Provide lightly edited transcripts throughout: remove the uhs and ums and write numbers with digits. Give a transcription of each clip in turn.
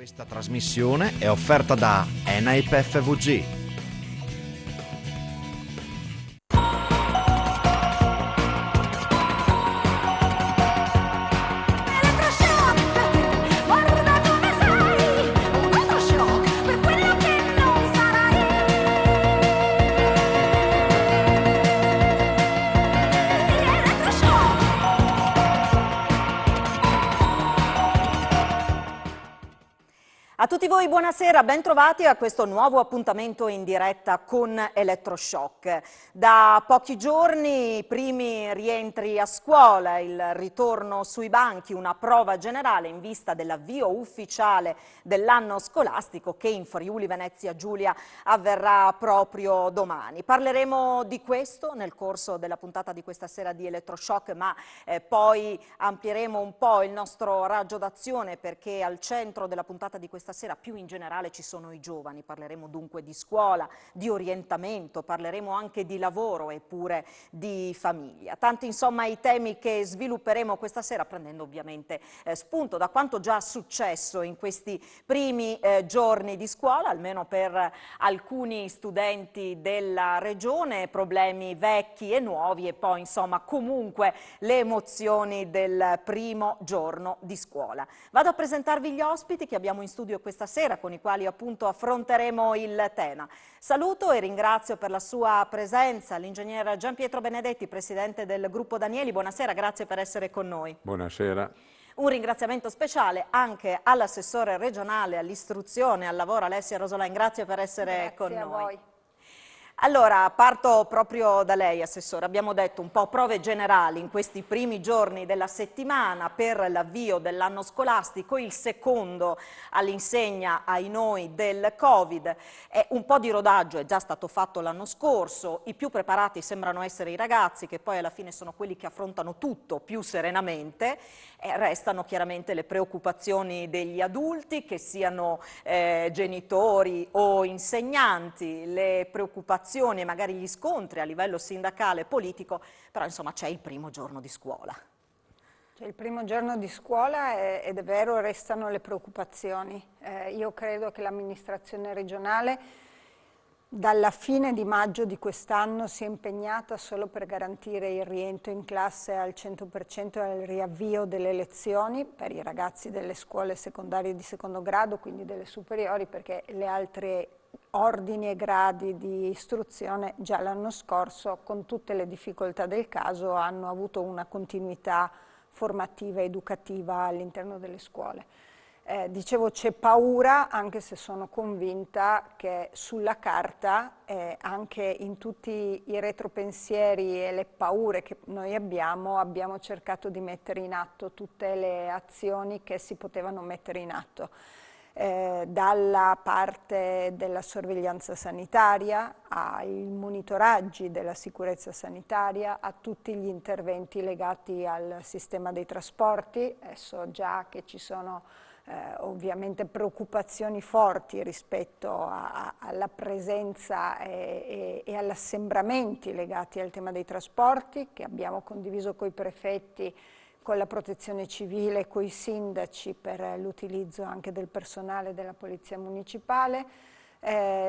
Questa trasmissione è offerta da ENAIP FVG. A tutti voi buonasera, ben trovati a questo nuovo appuntamento in diretta con Elettroshock. Da pochi giorni i primi rientri a scuola, il ritorno sui banchi, una prova generale in vista dell'avvio ufficiale dell'anno scolastico che in Friuli Venezia Giulia avverrà proprio domani. Parleremo di questo nel corso della puntata di questa sera di Elettroshock, ma poi amplieremo un po' il nostro raggio d'azione perché al centro della puntata di questa sera più in generale ci sono i giovani. Parleremo dunque di scuola, di orientamento, parleremo anche di lavoro e pure di famiglia. Tanti insomma i temi che svilupperemo questa sera prendendo ovviamente spunto da quanto già successo in questi primi giorni di scuola, almeno per alcuni studenti della regione, problemi vecchi e nuovi e poi insomma comunque le emozioni del primo giorno di scuola. Vado a presentarvi gli ospiti che abbiamo in studio questa sera, con i quali appunto affronteremo il tema. Saluto e ringrazio per la sua presenza l'ingegnere Gian Pietro Benedetti, presidente del gruppo Danieli. Buonasera, grazie per essere con noi. Buonasera. Un ringraziamento speciale anche all'assessore regionale all'istruzione e al lavoro Alessia Rosolain, grazie per essere con noi. Grazie a voi. Allora, parto proprio da lei, Assessore. Abbiamo detto un po' prove generali in questi primi giorni della settimana per l'avvio dell'anno scolastico, il secondo all'insegna ai noi del Covid. Un po' di rodaggio è già stato fatto l'anno scorso, i più preparati sembrano essere i ragazzi che poi alla fine sono quelli che affrontano tutto più serenamente, restano chiaramente le preoccupazioni degli adulti, che siano genitori o insegnanti, le preoccupazioni e magari gli scontri a livello sindacale e politico, però insomma c'è il primo giorno di scuola. C'è il primo giorno di scuola ed è vero, restano le preoccupazioni. Io credo che l'amministrazione regionale dalla fine di maggio di quest'anno si è impegnata solo per garantire il rientro in classe al 100% e il riavvio delle lezioni per i ragazzi delle scuole secondarie di secondo grado, quindi delle superiori, perché le altre ordini e gradi di istruzione già l'anno scorso, con tutte le difficoltà del caso, hanno avuto una continuità formativa e educativa all'interno delle scuole. Dicevo, c'è paura, anche se sono convinta che sulla carta, anche in tutti i retropensieri e le paure che noi abbiamo cercato di mettere in atto tutte le azioni che si potevano mettere in atto. Dalla parte della sorveglianza sanitaria ai monitoraggi della sicurezza sanitaria a tutti gli interventi legati al sistema dei trasporti. So già che ci sono ovviamente preoccupazioni forti rispetto alla presenza e agli assembramenti legati al tema dei trasporti, che abbiamo condiviso con i prefetti, con la protezione civile, con i sindaci per l'utilizzo anche del personale della Polizia Municipale.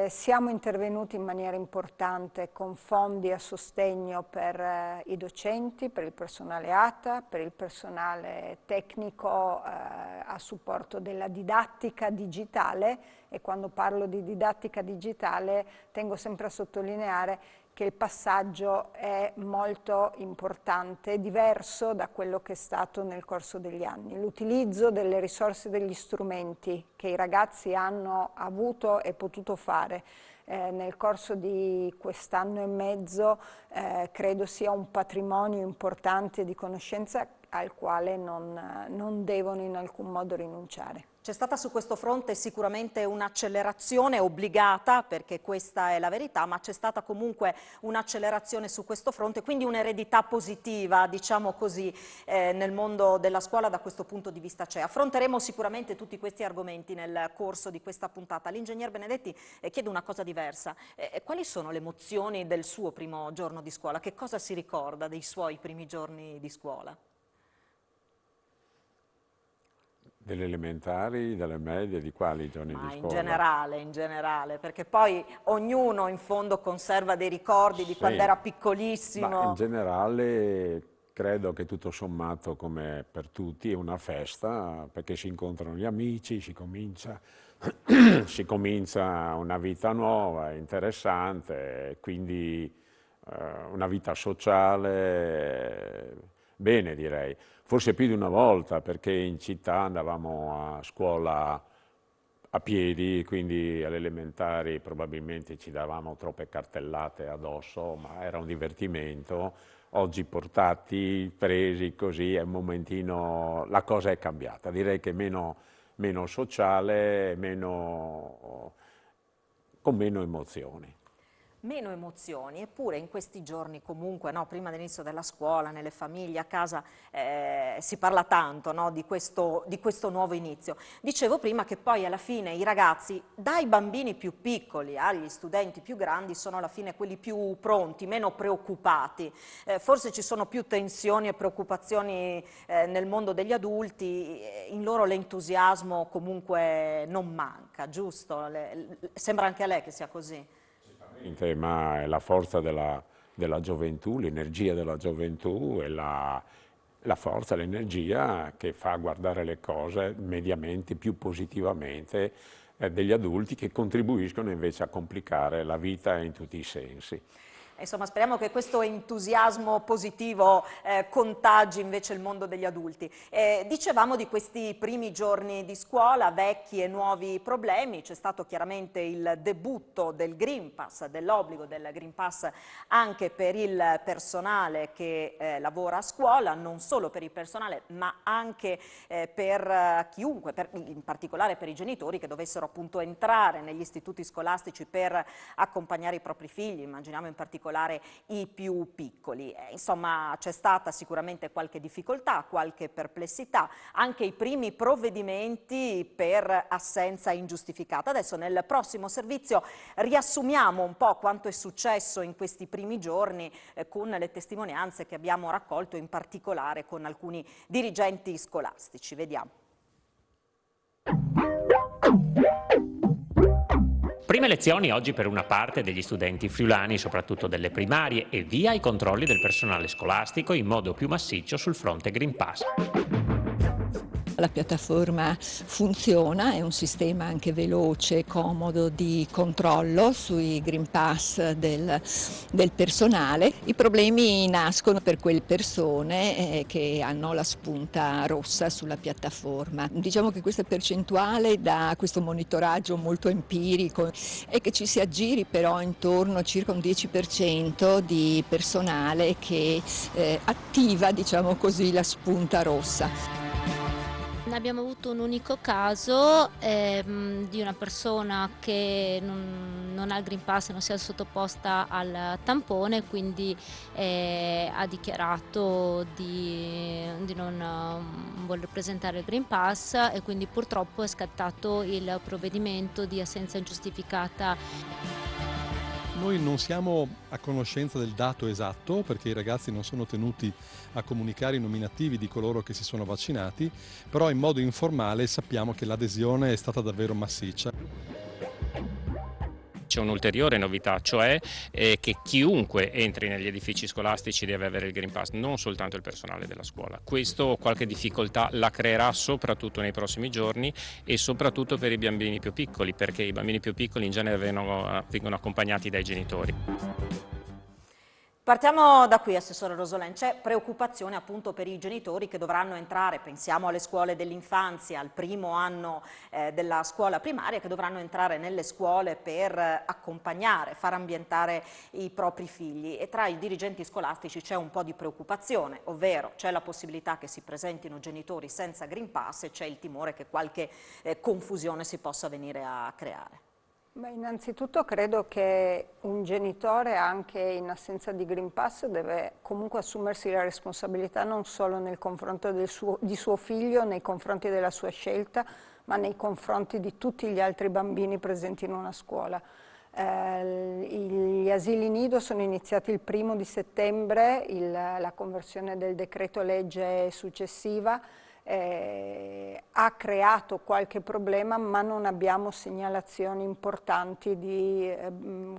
Siamo intervenuti in maniera importante con fondi a sostegno per i docenti, per il personale ATA, per il personale tecnico a supporto della didattica digitale, e quando parlo di didattica digitale tengo sempre a sottolineare che il passaggio è molto importante, diverso da quello che è stato nel corso degli anni. L'utilizzo delle risorse e degli strumenti che i ragazzi hanno avuto e potuto fare nel corso di quest'anno e mezzo credo sia un patrimonio importante di conoscenza al quale non devono in alcun modo rinunciare. C'è stata su questo fronte sicuramente un'accelerazione obbligata, perché questa è la verità, ma c'è stata comunque un'accelerazione su questo fronte, quindi un'eredità positiva, diciamo così, nel mondo della scuola da questo punto di vista c'è. Affronteremo sicuramente tutti questi argomenti nel corso di questa puntata. L'ingegner Benedetti chiede una cosa diversa. Quali sono le emozioni del suo primo giorno di scuola? Che cosa si ricorda dei suoi primi giorni di scuola? Delle elementari, delle medie, di quali giorni Ma di in scuola? generale, perché poi ognuno in fondo conserva dei ricordi di quando Sì, era ma in piccolissimo. generale credo che tutto sommato, come per tutti, è una festa perché si incontrano gli amici, si comincia una vita nuova, interessante, quindi una vita sociale, bene direi. Forse più di una volta perché in città andavamo a scuola a piedi, quindi alle elementari probabilmente ci davamo troppe cartellate addosso, ma era un divertimento. Oggi portati, presi così, è un momentino, la cosa è cambiata, direi che meno sociale, con meno emozioni. Meno emozioni, eppure in questi giorni comunque, no, prima dell'inizio della scuola, nelle famiglie, a casa, si parla tanto, no, di questo nuovo inizio. Dicevo prima che poi alla fine i ragazzi, dai bambini più piccoli agli studenti più grandi, sono alla fine quelli più pronti, meno preoccupati. Forse ci sono più tensioni e preoccupazioni nel mondo degli adulti, in loro l'entusiasmo comunque non manca, giusto? Sembra anche a lei che sia così. Ma è la forza della gioventù, l'energia della gioventù e la forza, l'energia che fa guardare le cose mediamente più positivamente degli adulti che contribuiscono invece a complicare la vita in tutti i sensi. Insomma, speriamo che questo entusiasmo positivo contagi invece il mondo degli adulti. Dicevamo di questi primi giorni di scuola, vecchi e nuovi problemi, c'è stato chiaramente il debutto del Green Pass, dell'obbligo del Green Pass anche per il personale che lavora a scuola, non solo per il personale ma anche per chiunque, in particolare per i genitori che dovessero appunto entrare negli istituti scolastici per accompagnare i propri figli, immaginiamo in particolare i più piccoli. Insomma, c'è stata sicuramente qualche difficoltà, qualche perplessità, anche i primi provvedimenti per assenza ingiustificata. Adesso nel prossimo servizio riassumiamo un po' quanto è successo in questi primi giorni con le testimonianze che abbiamo raccolto, in particolare con alcuni dirigenti scolastici. Vediamo. Prime lezioni oggi per una parte degli studenti friulani, soprattutto delle primarie, e via i controlli del personale scolastico in modo più massiccio sul fronte Green Pass. La piattaforma funziona, è un sistema anche veloce, comodo di controllo sui Green Pass del personale. I problemi nascono per quelle persone che hanno la spunta rossa sulla piattaforma. Diciamo che questa percentuale da questo monitoraggio molto empirico è che ci si aggiri però intorno a circa un 10% di personale che attiva, diciamo così, la spunta rossa. Abbiamo avuto un unico caso di una persona che non ha il Green Pass e non si è sottoposta al tampone, quindi ha dichiarato di non voler presentare il Green Pass e quindi purtroppo è scattato il provvedimento di assenza ingiustificata. Noi non siamo a conoscenza del dato esatto perché i ragazzi non sono tenuti a comunicare i nominativi di coloro che si sono vaccinati, però in modo informale sappiamo che l'adesione è stata davvero massiccia. C'è un'ulteriore novità, cioè che chiunque entri negli edifici scolastici deve avere il Green Pass, non soltanto il personale della scuola. Questo qualche difficoltà la creerà soprattutto nei prossimi giorni e soprattutto per i bambini più piccoli, perché i bambini più piccoli in genere vengono accompagnati dai genitori. Partiamo da qui, Assessore Rosolin, c'è preoccupazione appunto per i genitori che dovranno entrare, pensiamo alle scuole dell'infanzia, al primo anno della scuola primaria, che dovranno entrare nelle scuole per accompagnare, far ambientare i propri figli, e tra i dirigenti scolastici c'è un po' di preoccupazione, ovvero c'è la possibilità che si presentino genitori senza Green Pass e c'è il timore che qualche confusione si possa venire a creare. Beh, innanzitutto credo che un genitore anche in assenza di Green Pass deve comunque assumersi la responsabilità non solo nel confronto di suo figlio, nei confronti della sua scelta, ma nei confronti di tutti gli altri bambini presenti in una scuola. Gli asili nido sono iniziati il 1° di settembre, la conversione del decreto legge successiva. ha creato qualche problema, ma non abbiamo segnalazioni importanti di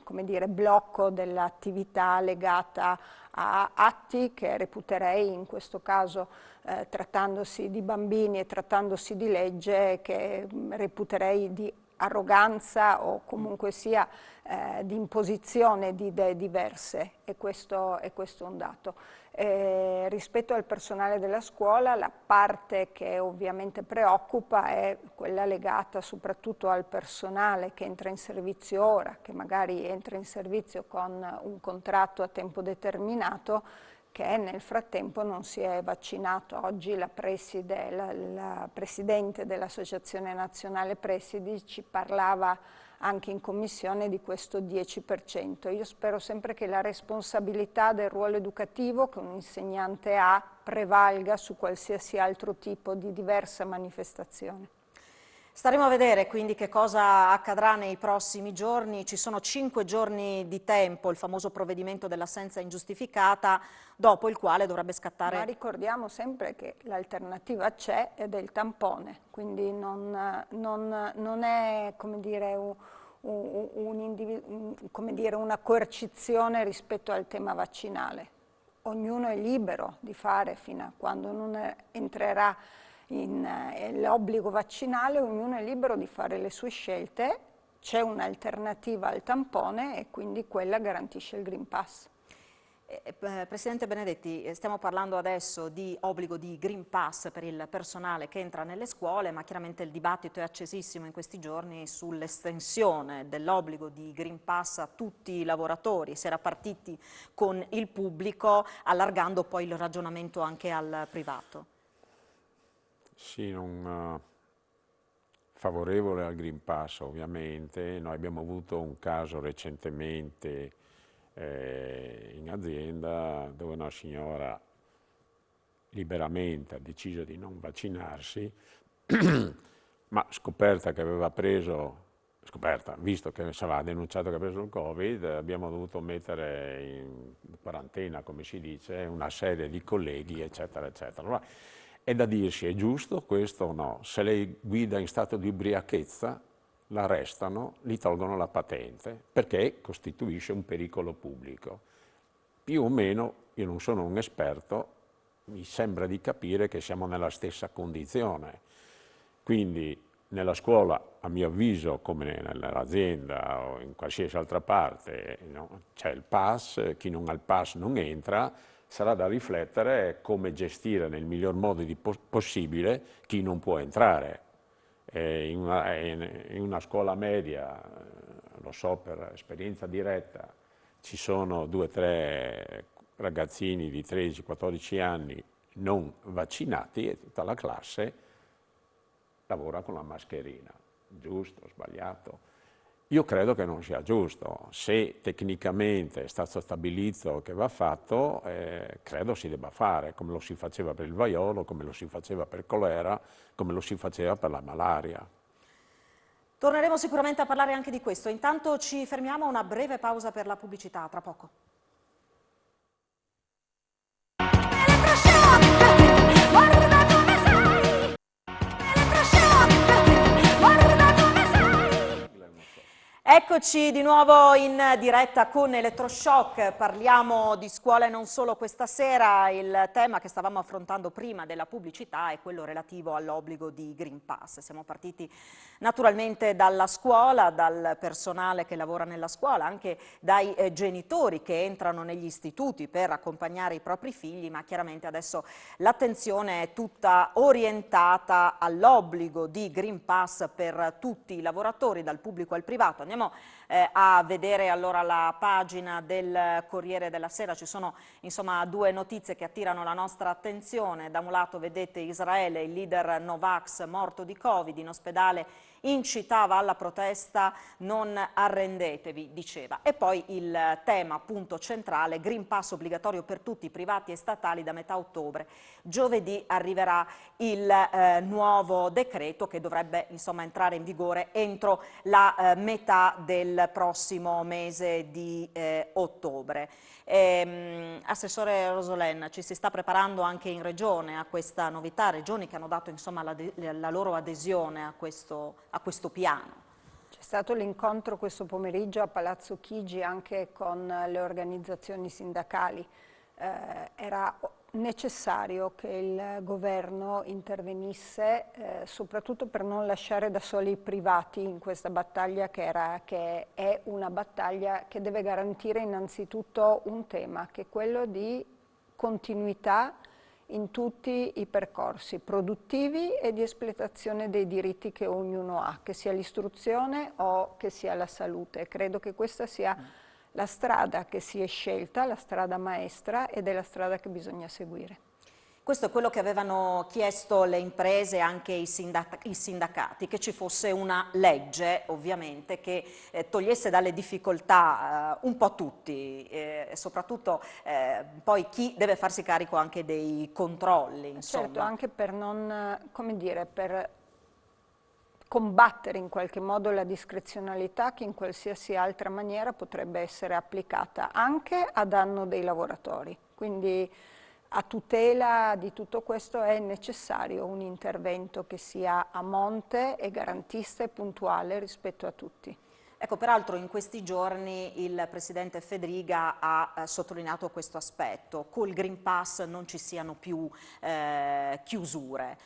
come dire, blocco dell'attività legata a atti che reputerei in questo caso, trattandosi di bambini e trattandosi di legge, che reputerei di arroganza o comunque sia di imposizione di idee diverse, e questo è un dato. Rispetto al personale della scuola, la parte che ovviamente preoccupa è quella legata soprattutto al personale che entra in servizio ora, che magari entra in servizio con un contratto a tempo determinato, che nel frattempo non si è vaccinato. Oggi la Presidente dell'Associazione Nazionale Presidi ci parlava anche in commissione di questo 10%. Io spero sempre che la responsabilità del ruolo educativo che un insegnante ha prevalga su qualsiasi altro tipo di diversa manifestazione. Staremo a vedere quindi che cosa accadrà nei prossimi giorni. Ci sono 5 giorni di tempo, il famoso provvedimento dell'assenza ingiustificata, dopo il quale dovrebbe scattare... Ma ricordiamo sempre che l'alternativa c'è ed è il tampone, quindi non è, come dire, una coercizione rispetto al tema vaccinale. Ognuno è libero di fare, fino a quando non entrerà l'obbligo vaccinale, ognuno è libero di fare le sue scelte, c'è un'alternativa al tampone e quindi quella garantisce il Green Pass. Presidente Benedetti, stiamo parlando adesso di obbligo di Green Pass per il personale che entra nelle scuole, ma chiaramente il dibattito è accesissimo in questi giorni sull'estensione dell'obbligo di Green Pass a tutti i lavoratori. Si era partiti con il pubblico, allargando poi il ragionamento anche al privato. Sì, non favorevole al Green Pass ovviamente. Noi abbiamo avuto un caso recentemente in azienda dove una signora liberamente ha deciso di non vaccinarsi, ma visto che aveva denunciato che ha preso il Covid, abbiamo dovuto mettere in quarantena, come si dice, una serie di colleghi, eccetera, eccetera. Allora, è da dirsi, è giusto questo o no? Se lei guida in stato di ubriachezza, la arrestano, gli tolgono la patente, perché costituisce un pericolo pubblico. Più o meno, io non sono un esperto, mi sembra di capire che siamo nella stessa condizione. Quindi nella scuola, a mio avviso, come nell'azienda o in qualsiasi altra parte, no, c'è il pass, chi non ha il pass non entra. Sarà da riflettere come gestire nel miglior modo possibile chi non può entrare. In una scuola media, lo so per esperienza diretta, ci sono 2 o 3 ragazzini di 13-14 anni non vaccinati e tutta la classe lavora con la mascherina. Giusto, sbagliato? Io credo che non sia giusto. Se tecnicamente è stato stabilito che va fatto, credo si debba fare, come lo si faceva per il vaiolo, come lo si faceva per il colera, come lo si faceva per la malaria. Torneremo sicuramente a parlare anche di questo. Intanto ci fermiamo a una breve pausa per la pubblicità, tra poco. Eccoci di nuovo in diretta con Elettroshock, parliamo di scuola e non solo questa sera. Il tema che stavamo affrontando prima della pubblicità è quello relativo all'obbligo di Green Pass. Siamo partiti naturalmente dalla scuola, dal personale che lavora nella scuola, anche dai genitori che entrano negli istituti per accompagnare i propri figli, ma chiaramente adesso l'attenzione è tutta orientata all'obbligo di Green Pass per tutti i lavoratori, dal pubblico al privato. Andiamo a vedere allora la pagina del Corriere della Sera. Ci sono insomma 2 notizie che attirano la nostra attenzione. Da un lato vedete Israele, il leader Novax morto di Covid in ospedale, incitava alla protesta, non arrendetevi, diceva. E poi il tema appunto centrale, Green Pass obbligatorio per tutti, privati e statali da metà ottobre. Giovedì arriverà il nuovo decreto che dovrebbe insomma entrare in vigore entro la metà del prossimo mese di ottobre. Assessore Rosolen, ci si sta preparando anche in Regione a questa novità, regioni che hanno dato insomma la loro adesione a questo piano. C'è stato l'incontro questo pomeriggio a Palazzo Chigi anche con le organizzazioni sindacali. Era necessario che il governo intervenisse soprattutto per non lasciare da soli i privati in questa battaglia che è una battaglia che deve garantire innanzitutto un tema, che è quello di continuità in tutti i percorsi produttivi e di espletazione dei diritti che ognuno ha, che sia l'istruzione o che sia la salute. Credo che questa sia la strada che si è scelta, la strada maestra, ed è la strada che bisogna seguire. Questo è quello che avevano chiesto le imprese e anche i sindacati, che ci fosse una legge ovviamente che togliesse dalle difficoltà un po' tutti, soprattutto poi chi deve farsi carico anche dei controlli. Insomma. Certo, anche per non, come dire, per combattere in qualche modo la discrezionalità che in qualsiasi altra maniera potrebbe essere applicata anche a danno dei lavoratori. Quindi a tutela di tutto questo è necessario un intervento che sia a monte e garantista e puntuale rispetto a tutti. Ecco, peraltro in questi giorni il Presidente Fedriga ha sottolineato questo aspetto: col Green Pass non ci siano più chiusure,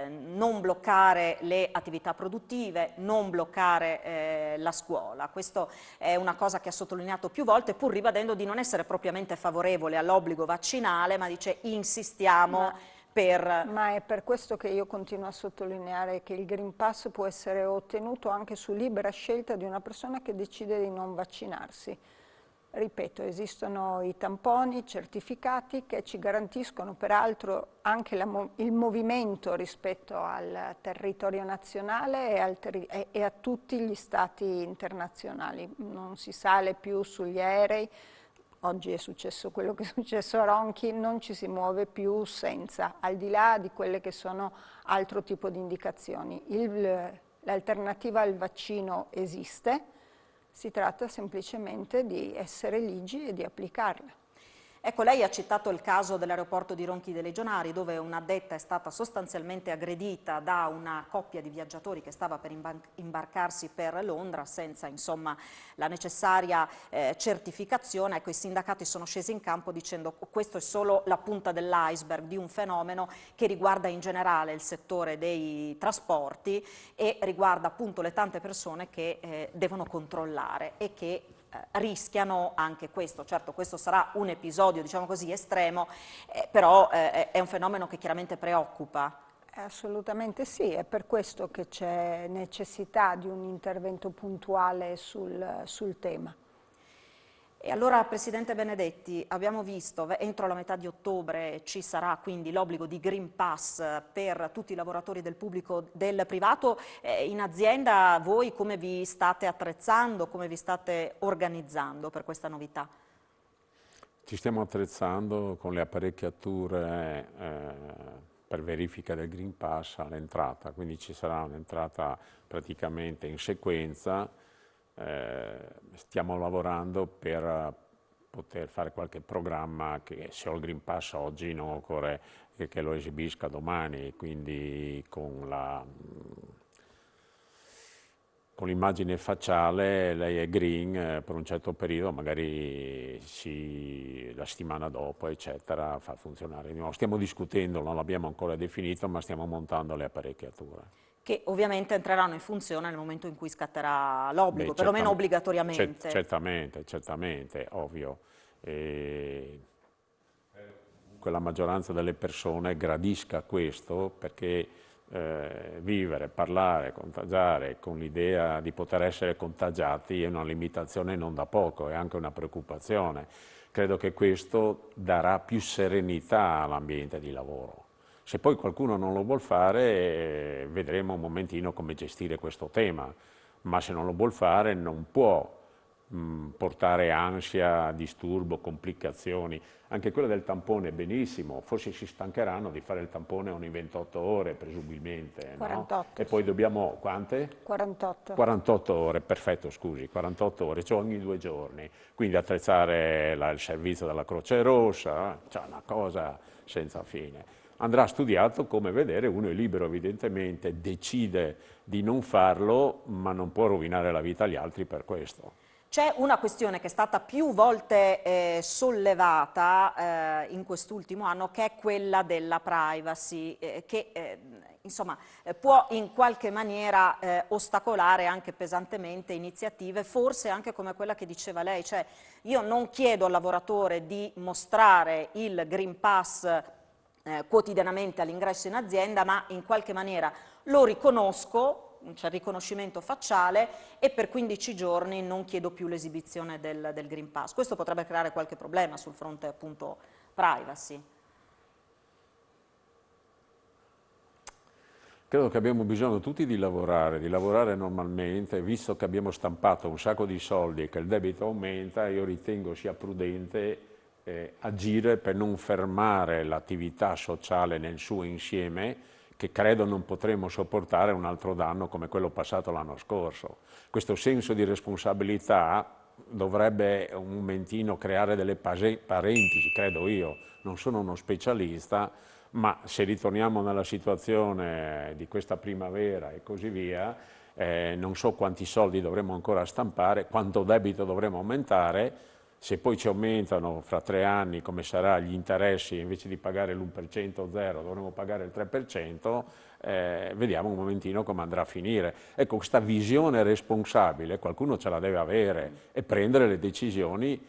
non bloccare le attività produttive, non bloccare la scuola. Questo è una cosa che ha sottolineato più volte, pur ribadendo di non essere propriamente favorevole all'obbligo vaccinale, ma dice insistiamo. Ma è per questo che io continuo a sottolineare che il Green Pass può essere ottenuto anche su libera scelta di una persona che decide di non vaccinarsi. Ripeto, esistono i tamponi certificati che ci garantiscono peraltro anche il movimento rispetto al territorio nazionale e a tutti gli stati internazionali. Non si sale più sugli aerei. Oggi è successo quello che è successo a Ronchi, non ci si muove più senza, al di là di quelle che sono altro tipo di indicazioni. L'alternativa al vaccino esiste, si tratta semplicemente di essere ligi e di applicarla. Ecco, lei ha citato il caso dell'aeroporto di Ronchi dei Legionari, dove un'addetta è stata sostanzialmente aggredita da una coppia di viaggiatori che stava per imbarcarsi per Londra senza insomma la necessaria certificazione. Ecco, i sindacati sono scesi in campo dicendo che questo è solo la punta dell'iceberg di un fenomeno che riguarda in generale il settore dei trasporti e riguarda appunto le tante persone che devono controllare e che rischiano anche questo. Certo, questo sarà un episodio, diciamo così, estremo, però è un fenomeno che chiaramente preoccupa. Assolutamente sì, è per questo che c'è necessità di un intervento puntuale sul tema. E allora, Presidente Benedetti, abbiamo visto entro la metà di ottobre ci sarà quindi l'obbligo di Green Pass per tutti i lavoratori del pubblico, del privato. In azienda voi come vi state attrezzando, come vi state organizzando per questa novità? Ci stiamo attrezzando con le apparecchiature per verifica del Green Pass all'entrata, quindi ci sarà un'entrata praticamente in sequenza. Stiamo lavorando per poter fare qualche programma che se ho il Green Pass oggi non occorre che lo esibisca domani, quindi con l'immagine facciale lei è green per un certo periodo, magari la settimana dopo eccetera fa funzionare di nuovo. Stiamo discutendo, non l'abbiamo ancora definito, ma stiamo montando le apparecchiature. Che ovviamente entreranno in funzione nel momento in cui scatterà l'obbligo, perlomeno obbligatoriamente. Certamente, ovvio. La maggioranza delle persone gradisca questo perché vivere, parlare, contagiare con l'idea di poter essere contagiati è una limitazione non da poco, è anche una preoccupazione. Credo che questo darà più serenità all'ambiente di lavoro. Se poi qualcuno non lo vuol fare, vedremo un momentino come gestire questo tema, ma se non lo vuol fare non può portare ansia, disturbo, complicazioni. Anche quella del tampone, benissimo, forse si stancheranno di fare il tampone ogni 28 ore, presumibilmente. 48, no? E poi dobbiamo, quante? 48. 48 ore, perfetto, scusi, 48 ore, cioè ogni 2 giorni. Quindi attrezzare il servizio della Croce Rossa, cioè una cosa senza fine. Andrà studiato come vedere, uno è libero evidentemente, decide di non farlo, ma non può rovinare la vita agli altri per questo. C'è una questione che è stata più volte sollevata in quest'ultimo anno, che è quella della privacy, che insomma, può in qualche maniera ostacolare anche pesantemente iniziative, forse anche come quella che diceva lei, cioè io non chiedo al lavoratore di mostrare il Green Pass quotidianamente all'ingresso in azienda, ma in qualche maniera lo riconosco, c'è il riconoscimento facciale, e per 15 giorni non chiedo più l'esibizione del Green Pass. Questo potrebbe creare qualche problema sul fronte appunto privacy. Credo che abbiamo bisogno tutti di lavorare normalmente, visto che abbiamo stampato un sacco di soldi e che il debito aumenta, io ritengo sia prudente agire per non fermare l'attività sociale nel suo insieme, che credo non potremo sopportare un altro danno come quello passato l'anno scorso. Questo senso di responsabilità dovrebbe un momentino creare delle parentesi, credo io, non sono uno specialista, ma se ritorniamo nella situazione di questa primavera e così via, non so quanti soldi dovremo ancora stampare, quanto debito dovremo aumentare. Se poi ci aumentano fra 3 anni, come sarà gli interessi, invece di pagare l'1% o 0, dovremo pagare il 3%, vediamo un momentino come andrà a finire. Ecco, questa visione responsabile qualcuno ce la deve avere e prendere le decisioni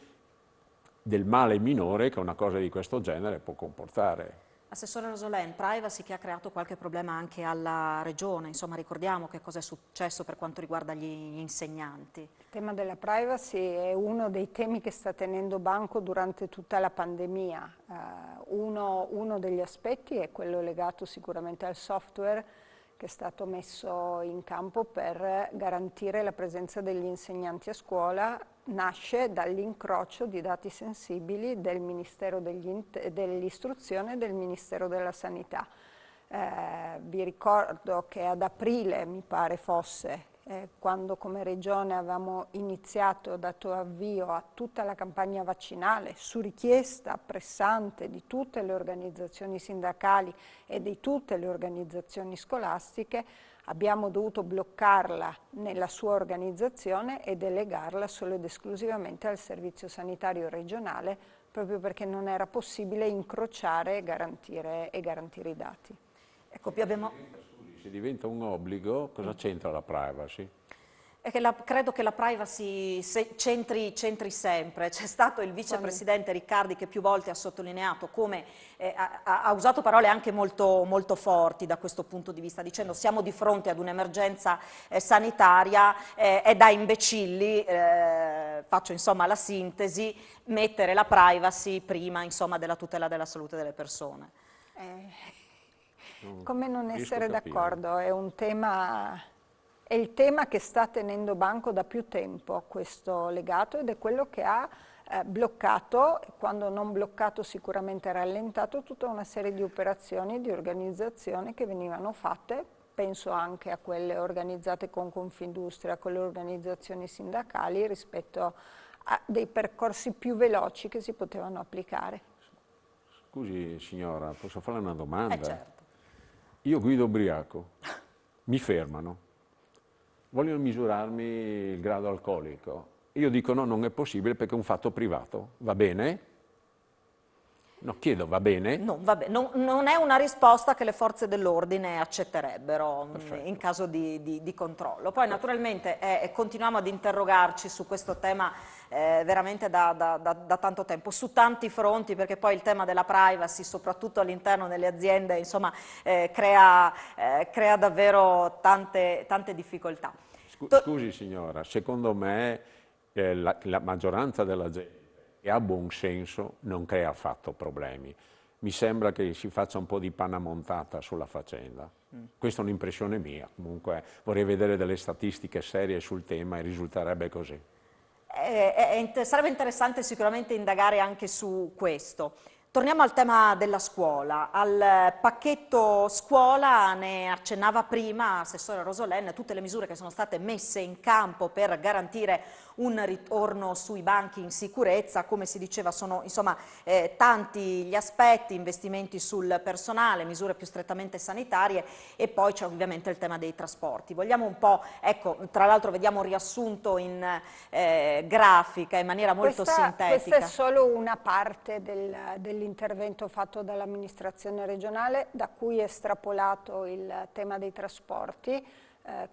del male minore che una cosa di questo genere può comportare. Assessore Rosolén, privacy che ha creato qualche problema anche alla Regione, insomma ricordiamo che cosa è successo per quanto riguarda gli insegnanti. Il tema della privacy è uno dei temi che sta tenendo banco durante tutta la pandemia. Uno degli aspetti è quello legato sicuramente al software che è stato messo in campo per garantire la presenza degli insegnanti a scuola. Nasce dall'incrocio di dati sensibili del Ministero dell'Istruzione e del Ministero della Sanità. Vi ricordo che ad aprile, mi pare fosse, quando come Regione avevamo iniziato, dato avvio a tutta la campagna vaccinale su richiesta pressante di tutte le organizzazioni sindacali e di tutte le organizzazioni scolastiche, abbiamo dovuto bloccarla nella sua organizzazione e delegarla solo ed esclusivamente al Servizio Sanitario Regionale, proprio perché non era possibile incrociare e garantire i dati. Ecco, più abbiamo... Se diventa un obbligo, cosa c'entra la privacy? È che credo che la privacy c'entri sempre. C'è stato il vicepresidente Riccardi che più volte ha sottolineato come ha usato parole anche molto, molto forti da questo punto di vista, dicendo siamo di fronte ad un'emergenza sanitaria, è da imbecilli, faccio insomma la sintesi, mettere la privacy prima insomma della tutela della salute delle persone. Come non essere d'accordo? È un tema... È il tema che sta tenendo banco da più tempo questo legato ed è quello che ha bloccato, quando non bloccato sicuramente rallentato, tutta una serie di operazioni e di organizzazioni che venivano fatte, penso anche a quelle organizzate con Confindustria, con le organizzazioni sindacali, rispetto a dei percorsi più veloci che si potevano applicare. Scusi signora, posso fare una domanda? Certo. Io guido ubriaco, mi fermano. Vogliono misurarmi il grado alcolico. Io dico no, non è possibile perché è un fatto privato. Va bene? No, chiedo, va bene? Non è una risposta che le forze dell'ordine accetterebbero in caso di controllo. Poi naturalmente continuiamo ad interrogarci su questo tema veramente da tanto tempo, su tanti fronti, perché poi il tema della privacy, soprattutto all'interno delle aziende, insomma, crea davvero tante difficoltà. Scusi signora, secondo me la maggioranza della gente che ha buon senso non crea affatto problemi. Mi sembra che si faccia un po' di panna montata sulla faccenda. Questa è un'impressione mia, comunque vorrei vedere delle statistiche serie sul tema e risulterebbe così. Sarebbe interessante sicuramente indagare anche su questo. Torniamo al tema della scuola, al pacchetto scuola, ne accennava prima Assessore Rosolén, tutte le misure che sono state messe in campo per garantire un ritorno sui banchi in sicurezza. Come si diceva, sono insomma tanti gli aspetti, investimenti sul personale, misure più strettamente sanitarie, e poi c'è ovviamente il tema dei trasporti. Vogliamo un po', ecco, tra l'altro vediamo riassunto in grafica in maniera molto sintetica. Questa è solo una parte dell'intervento fatto dall'amministrazione regionale, da cui è estrapolato il tema dei trasporti,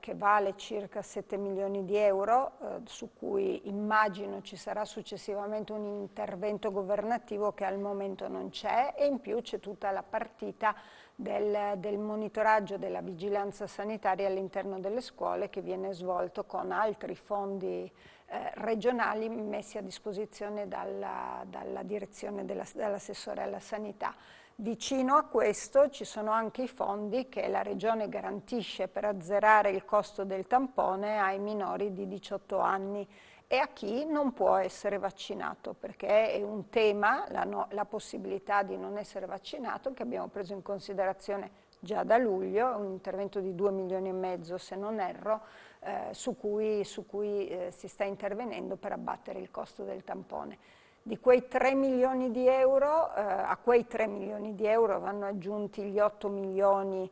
che vale circa 7 milioni di euro, su cui immagino ci sarà successivamente un intervento governativo che al momento non c'è, e in più c'è tutta la partita del monitoraggio della vigilanza sanitaria all'interno delle scuole, che viene svolto con altri fondi regionali messi a disposizione dalla direzione dall'assessore alla sanità. Vicino a questo ci sono anche i fondi che la Regione garantisce per azzerare il costo del tampone ai minori di 18 anni e a chi non può essere vaccinato, perché è un tema, la possibilità di non essere vaccinato, che abbiamo preso in considerazione già da luglio, un intervento di 2 milioni e mezzo se non erro, su cui si sta intervenendo per abbattere il costo del tampone. Di quei 3 milioni di euro, a quei 3 milioni di euro vanno aggiunti gli 8 milioni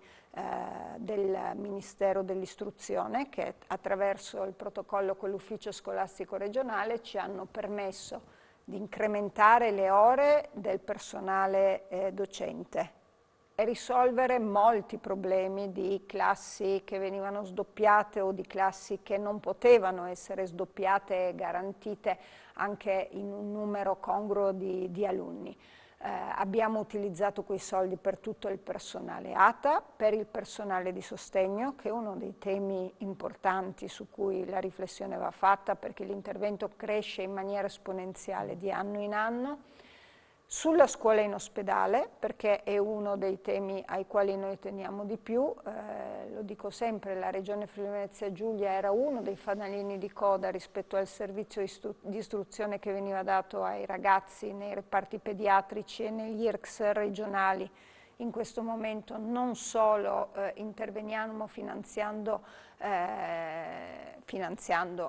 del Ministero dell'Istruzione, che attraverso il protocollo con l'ufficio scolastico regionale ci hanno permesso di incrementare le ore del personale docente e risolvere molti problemi di classi che venivano sdoppiate o di classi che non potevano essere sdoppiate e garantite anche in un numero congruo di alunni. Abbiamo utilizzato quei soldi per tutto il personale ATA, per il personale di sostegno, che è uno dei temi importanti su cui la riflessione va fatta, perché l'intervento cresce in maniera esponenziale di anno in anno. Sulla scuola in ospedale, perché è uno dei temi ai quali noi teniamo di più, lo dico sempre, la Regione Friuli-Venezia Giulia era uno dei fanalini di coda rispetto al servizio di istruzione che veniva dato ai ragazzi nei reparti pediatrici e negli IRCS regionali. In questo momento non solo interveniamo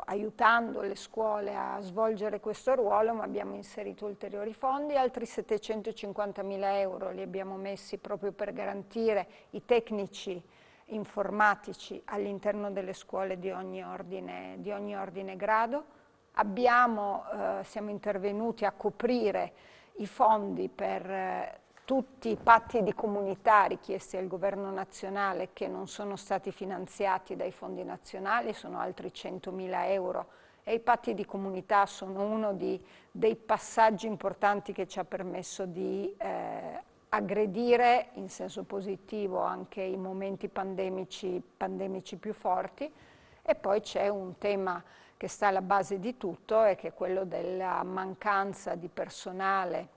aiutando le scuole a svolgere questo ruolo, ma abbiamo inserito ulteriori fondi, altri 750.000 euro li abbiamo messi proprio per garantire i tecnici informatici all'interno delle scuole di ogni ordine e grado. Siamo intervenuti a coprire i fondi per tutti i patti di comunità richiesti al governo nazionale che non sono stati finanziati dai fondi nazionali, sono altri 100.000 euro, e i patti di comunità sono uno dei passaggi importanti che ci ha permesso di aggredire in senso positivo anche i momenti pandemici più forti. E poi c'è un tema che sta alla base di tutto, e che è quello della mancanza di personale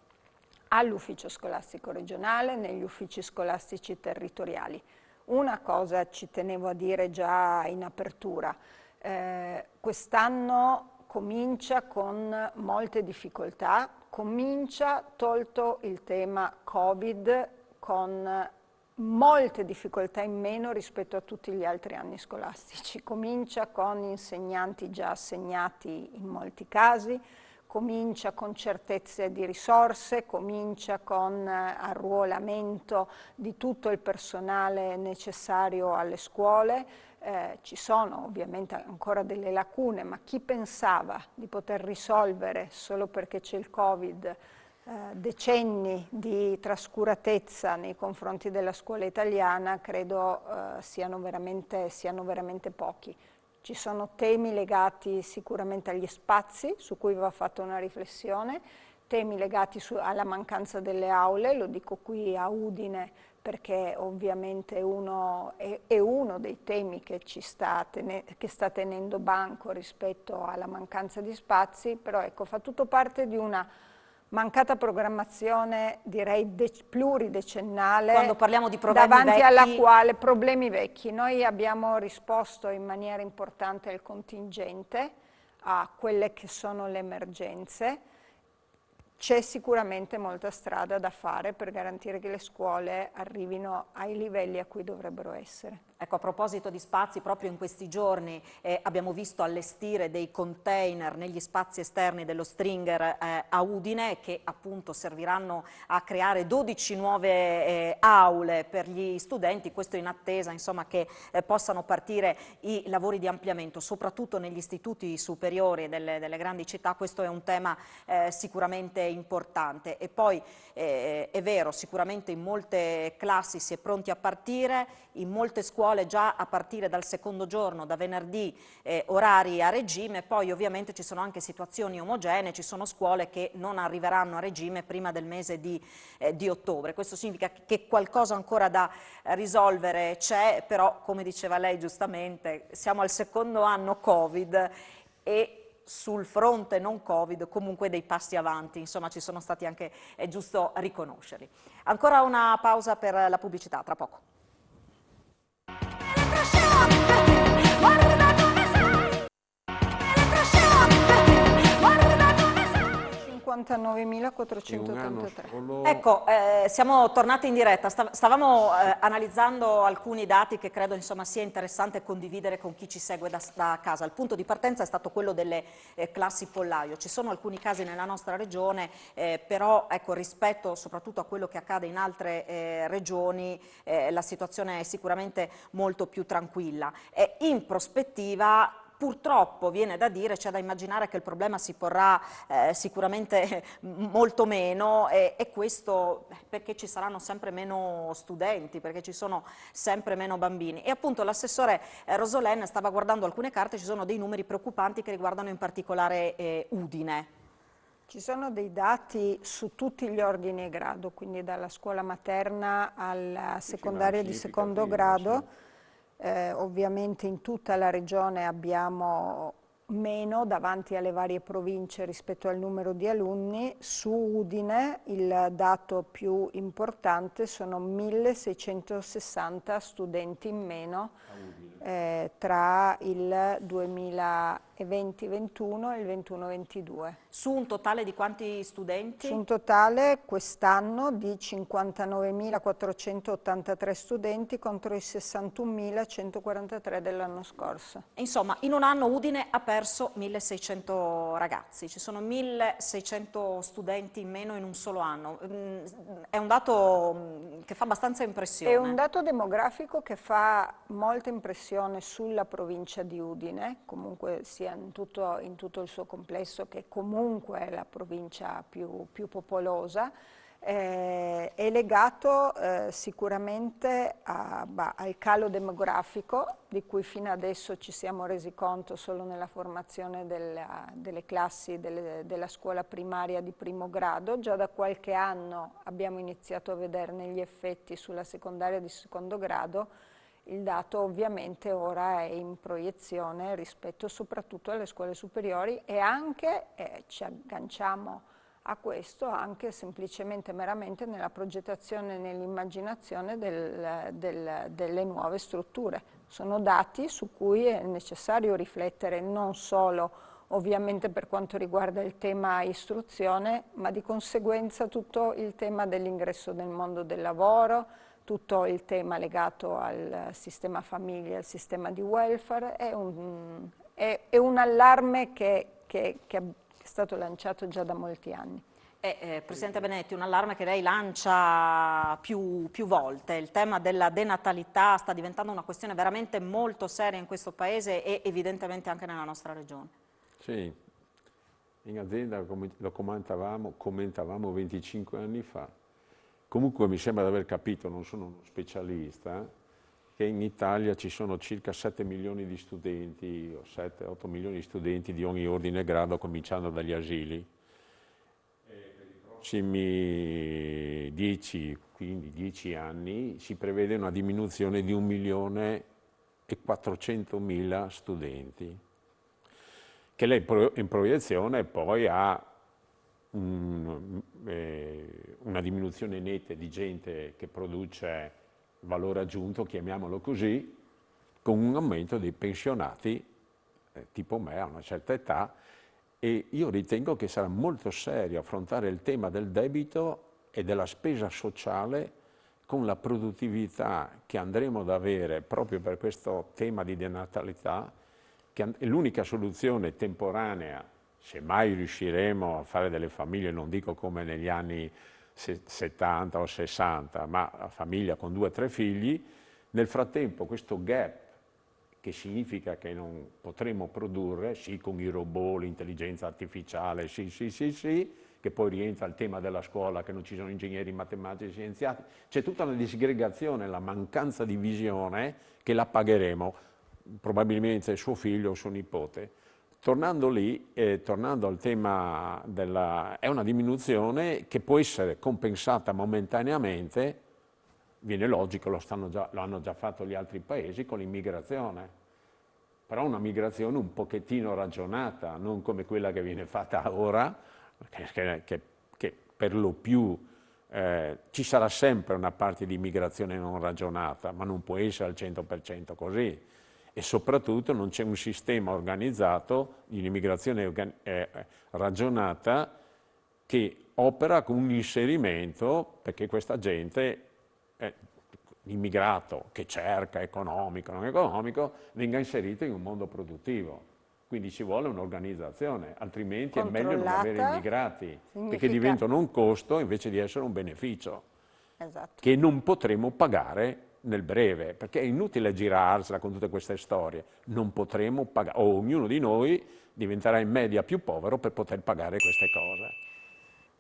all'ufficio scolastico regionale, negli uffici scolastici territoriali. Una cosa ci tenevo a dire già in apertura, quest'anno comincia con molte difficoltà, tolto il tema Covid, con molte difficoltà in meno rispetto a tutti gli altri anni scolastici. Comincia con insegnanti già assegnati in molti casi, comincia con certezze di risorse, comincia con arruolamento di tutto il personale necessario alle scuole. Ci sono ovviamente ancora delle lacune, ma chi pensava di poter risolvere solo perché c'è il Covid decenni di trascuratezza nei confronti della scuola italiana, credo siano veramente pochi. Ci sono temi legati sicuramente agli spazi, su cui va fatta una riflessione, temi legati alla mancanza delle aule, lo dico qui a Udine perché ovviamente è uno dei temi che sta tenendo banco rispetto alla mancanza di spazi, però ecco, fa tutto parte di una mancata programmazione, direi, pluridecennale. Quando parliamo di problemi davanti vecchi, alla quale problemi vecchi. Noi abbiamo risposto in maniera importante al contingente, a quelle che sono le emergenze. C'è sicuramente molta strada da fare per garantire che le scuole arrivino ai livelli a cui dovrebbero essere. Ecco, a proposito di spazi, proprio in questi giorni abbiamo visto allestire dei container negli spazi esterni dello Stringer a Udine, che appunto serviranno a creare 12 nuove aule per gli studenti, questo in attesa, insomma, che possano partire i lavori di ampliamento, soprattutto negli istituti superiori delle grandi città. Questo è un tema sicuramente importante. E poi è vero, sicuramente in molte classi si è pronti a partire, in molte scuole già a partire dal secondo giorno, da venerdì, orari a regime. Poi ovviamente ci sono anche situazioni omogenee, ci sono scuole che non arriveranno a regime prima del mese di ottobre. Questo significa che qualcosa ancora da risolvere c'è, però come diceva lei giustamente, siamo al secondo anno Covid e sul fronte non Covid comunque dei passi avanti, insomma ci sono stati anche, è giusto riconoscerli. Ancora una pausa per la pubblicità, tra poco. 59.483. Ecco, siamo tornati in diretta, stavamo analizzando alcuni dati che credo insomma sia interessante condividere con chi ci segue da casa. Il punto di partenza è stato quello delle classi pollaio. Ci sono alcuni casi nella nostra regione, però ecco, rispetto soprattutto a quello che accade in altre regioni, la situazione è sicuramente molto più tranquilla. In prospettiva, purtroppo viene da dire, c'è da immaginare che il problema si porrà sicuramente molto meno e questo perché ci saranno sempre meno studenti, perché ci sono sempre meno bambini. E appunto l'assessore Rosolén stava guardando alcune carte, ci sono dei numeri preoccupanti che riguardano in particolare Udine. Ci sono dei dati su tutti gli ordini e grado, quindi dalla scuola materna alla secondaria di secondo grado. Ovviamente in tutta la regione abbiamo meno davanti alle varie province rispetto al numero di alunni. Su Udine il dato più importante sono 1660 studenti in meno tra il 2020-21 e il 21-22. Su un totale di quanti studenti? Su un totale quest'anno di 59.483 studenti contro i 61.143 dell'anno scorso. Insomma, in un anno Udine ha perso 1600 ragazzi, ci sono 1600 studenti in meno in un solo anno. È un dato che fa abbastanza impressione. È un dato demografico che fa molta impressione sulla provincia di Udine, comunque sia in tutto il suo complesso, che comunque è la provincia più popolosa. È legato sicuramente al calo demografico di cui fino adesso ci siamo resi conto solo nella formazione delle classi della scuola primaria di primo grado. Già da qualche anno abbiamo iniziato a vederne gli effetti sulla secondaria di secondo grado. Il dato ovviamente ora è in proiezione rispetto soprattutto alle scuole superiori e anche, ci agganciamo a questo, anche semplicemente meramente nella progettazione e nell'immaginazione delle nuove strutture. Sono dati su cui è necessario riflettere non solo ovviamente per quanto riguarda il tema istruzione, ma di conseguenza tutto il tema dell'ingresso nel mondo del lavoro, tutto il tema legato al sistema famiglia, al sistema di welfare. È un allarme che è stato lanciato già da molti anni. Presidente Benedetti, un allarme che lei lancia più volte. Il tema della denatalità sta diventando una questione veramente molto seria in questo Paese e evidentemente anche nella nostra regione. Sì, in azienda lo commentavamo 25 anni fa. Comunque mi sembra di aver capito, non sono uno specialista, che in Italia ci sono circa 7 milioni di studenti, o 7-8 milioni di studenti di ogni ordine e grado, cominciando dagli asili. E per i prossimi 10 anni si prevede una diminuzione di 1.400.000 studenti, che lei in proiezione poi ha una diminuzione netta di gente che produce valore aggiunto, chiamiamolo così, con un aumento dei pensionati tipo me, a una certa età, e io ritengo che sarà molto serio affrontare il tema del debito e della spesa sociale con la produttività che andremo ad avere proprio per questo tema di denatalità, che è l'unica soluzione temporanea, se mai riusciremo a fare delle famiglie, non dico come negli anni 70 o 60, ma a famiglia con 2 o 3 figli. Nel frattempo questo gap, che significa che non potremo produrre, sì con i robot, l'intelligenza artificiale, sì, che poi rientra il tema della scuola, che non ci sono ingegneri, matematici, scienziati, c'è tutta una disgregazione, la mancanza di visione che la pagheremo, probabilmente suo figlio o suo nipote. Tornando lì, tornando al tema è una diminuzione che può essere compensata momentaneamente, viene logico, lo hanno già fatto gli altri paesi con l'immigrazione, però una migrazione un pochettino ragionata, non come quella che viene fatta ora, che per lo più ci sarà sempre una parte di immigrazione non ragionata, ma non può essere al 100% così. E soprattutto non c'è un sistema organizzato di un'immigrazione ragionata che opera con un inserimento, perché questa gente, l'immigrato che cerca economico, non economico, venga inserito in un mondo produttivo. Quindi ci vuole un'organizzazione, altrimenti è meglio non avere immigrati, perché diventano un costo invece di essere un beneficio, che non potremo pagare nel breve, perché è inutile girarsela con tutte queste storie, non potremo pagare, o ognuno di noi diventerà in media più povero per poter pagare queste cose.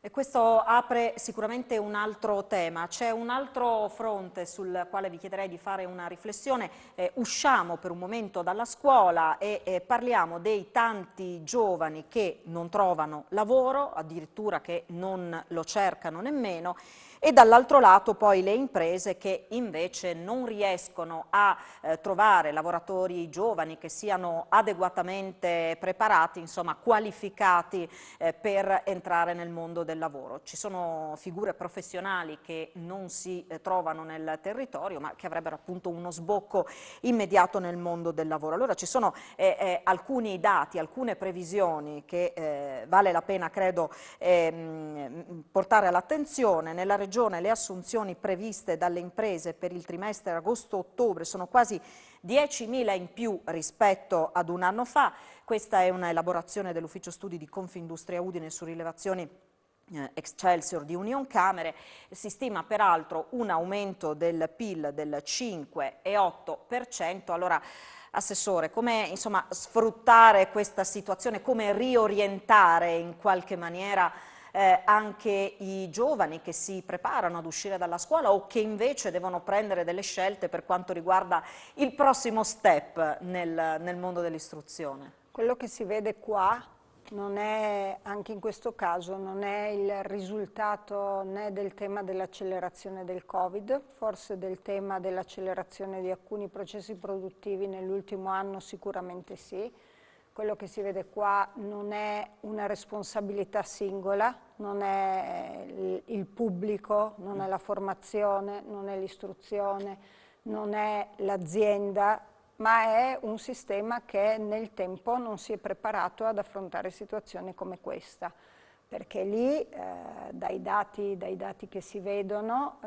E questo apre sicuramente un altro tema. C'è un altro fronte sul quale vi chiederei di fare una riflessione. Usciamo per un momento dalla scuola e parliamo dei tanti giovani che non trovano lavoro, addirittura che non lo cercano nemmeno, e dall'altro lato poi le imprese che invece non riescono a trovare lavoratori giovani che siano adeguatamente preparati, insomma qualificati per entrare nel mondo del lavoro. Ci sono figure professionali che non si trovano nel territorio ma che avrebbero appunto uno sbocco immediato nel mondo del lavoro. Allora ci sono alcuni dati, alcune previsioni che vale la pena credo portare all'attenzione. Nella regione le assunzioni previste dalle imprese per il trimestre agosto-ottobre sono quasi 10.000 in più rispetto ad un anno fa. Questa è una elaborazione dell'Ufficio Studi di Confindustria Udine su rilevazioni Excelsior di Unioncamere. Si stima peraltro un aumento del PIL del 5,8%. Allora, Assessore, come insomma, sfruttare questa situazione, come riorientare in qualche maniera anche i giovani che si preparano ad uscire dalla scuola o che invece devono prendere delle scelte per quanto riguarda il prossimo step nel mondo dell'istruzione? Quello che si vede qua non è, anche in questo caso, non è il risultato né del tema dell'accelerazione del Covid, forse del tema dell'accelerazione di alcuni processi produttivi nell'ultimo anno sicuramente sì. Quello che si vede qua non è una responsabilità singola, non è il pubblico, non è la formazione, non è l'istruzione, non è l'azienda, ma è un sistema che nel tempo non si è preparato ad affrontare situazioni come questa. Perché lì, dai dati che si vedono,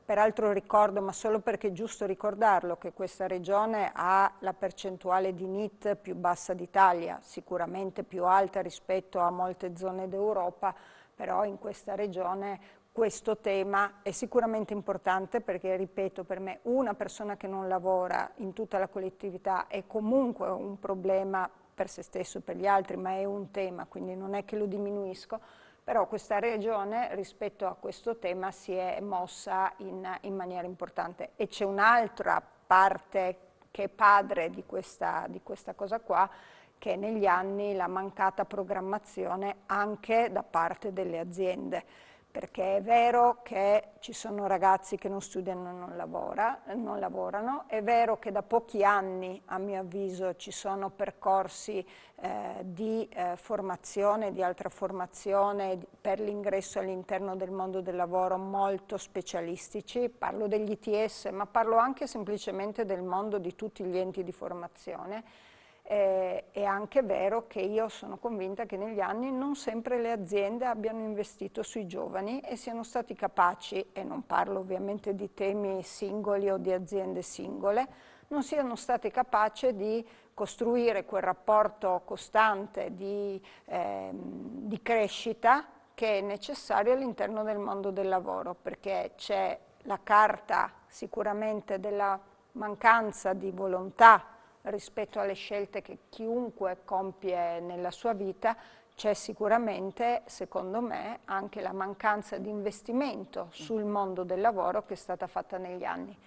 peraltro ricordo, ma solo perché è giusto ricordarlo, che questa regione ha la percentuale di NEET più bassa d'Italia, sicuramente più alta rispetto a molte zone d'Europa, però in questa regione questo tema è sicuramente importante perché, ripeto, per me una persona che non lavora in tutta la collettività è comunque un problema per se stesso e per gli altri, ma è un tema, quindi non è che lo diminuisco, però questa regione rispetto a questo tema si è mossa in maniera importante. E c'è un'altra parte che è padre di questa cosa qua, che è negli anni la mancata programmazione anche da parte delle aziende. Perché è vero che ci sono ragazzi che non studiano e non lavorano, è vero che da pochi anni, a mio avviso, ci sono percorsi di formazione, di altra formazione per l'ingresso all'interno del mondo del lavoro molto specialistici, parlo degli ITS, ma parlo anche semplicemente del mondo di tutti gli enti di formazione. È anche vero che io sono convinta che negli anni non sempre le aziende abbiano investito sui giovani e siano stati capaci, e non parlo ovviamente di temi singoli o di aziende singole, non siano state capaci di costruire quel rapporto costante di crescita che è necessario all'interno del mondo del lavoro, perché c'è la carta sicuramente della mancanza di volontà rispetto alle scelte che chiunque compie nella sua vita, c'è sicuramente, secondo me, anche la mancanza di investimento sul mondo del lavoro che è stata fatta negli anni.